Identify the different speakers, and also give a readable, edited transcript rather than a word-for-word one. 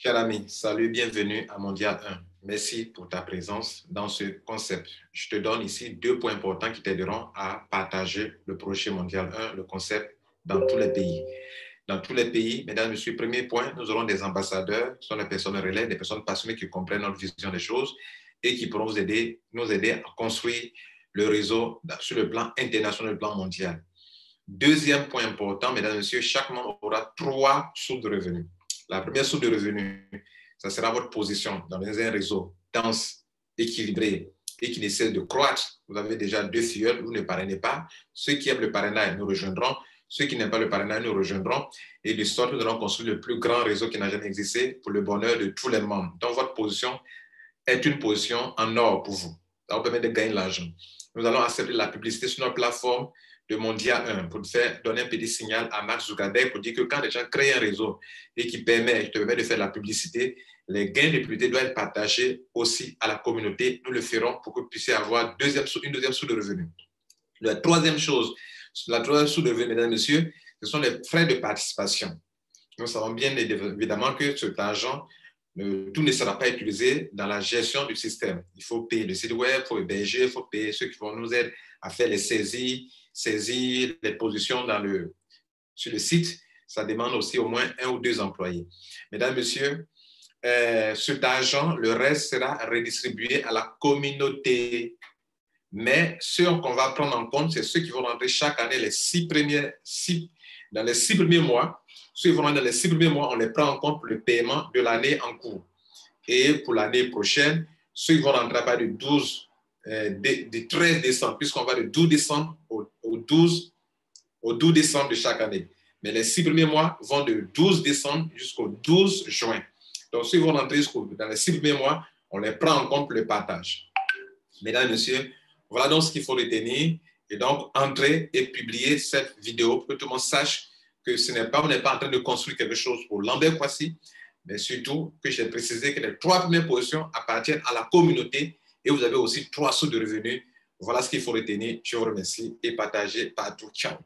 Speaker 1: Cher ami, salut, bienvenue à Mondial 1. Merci pour ta présence dans ce concept. Je te donne ici 2 points importants qui t'aideront à partager le projet Mondial 1, le concept, dans tous les pays. Dans tous les pays, mesdames et messieurs, premier point, nous aurons des ambassadeurs, qui sont des personnes relais, des personnes passionnées qui comprennent notre vision des choses et qui pourront nous aider à construire le réseau sur le plan international, le plan mondial. Deuxième point important, mesdames et messieurs, chaque membre aura 3 sources de revenus. La première source de revenus, ça sera votre position dans un réseau dense, équilibré et qui ne cesse de croître. Vous avez déjà 2 filleuls, vous ne parrainez pas. Ceux qui aiment le parrainage nous rejoindront. Ceux qui n'aiment pas le parrainage nous rejoindront. Et de sorte, nous allons construire le plus grand réseau qui n'a jamais existé pour le bonheur de tous les membres. Donc, votre position est une position en or pour vous. Ça vous permet de gagner de l'argent. Nous allons accepter la publicité sur notre plateforme de Mondial 1 pour donner un petit signal à Mark Zuckerberg pour dire que quand les gens créent un réseau et qui te permet de faire la publicité, les gains de publicité doivent être partagés aussi à la communauté. Nous le ferons pour que vous puissiez avoir une deuxième source de revenus. La troisième source de revenus, mesdames et messieurs, ce sont les frais de participation. Nous savons bien évidemment que cet argent, tout ne sera pas utilisé dans la gestion du système. Il faut payer le site web, il faut héberger, il faut payer ceux qui vont nous aider à faire les saisir les positions sur le site. Ça demande aussi au moins 1 ou 2 employés. Mesdames, Messieurs, cet argent, le reste sera redistribué à la communauté. Mais ceux qu'on va prendre en compte, c'est ceux qui vont rentrer chaque année dans les 6 premiers mois. Ceux qui vont rentrer dans les 6 premiers mois, on les prend en compte pour le paiement de l'année en cours. Et pour l'année prochaine, ceux qui vont rentrer à partir du 13 décembre, puisqu'on va du 12 décembre au 12 décembre de chaque année. Mais les 6 premiers mois vont de 12 décembre jusqu'au 12 juin. Donc, ceux qui vont rentrer dans les 6 premiers mois, on les prend en compte pour le partage. Mesdames et messieurs, voilà donc ce qu'il faut retenir. Et donc, entrez et publiez cette vidéo pour que tout le monde sache que on n'est pas en train de construire quelque chose pour Lambert-Poissy, mais surtout que j'ai précisé que les 3 premières positions appartiennent à la communauté et vous avez aussi 3 sources de revenus. Voilà ce qu'il faut retenir. Je vous remercie et partagez partout. Ciao.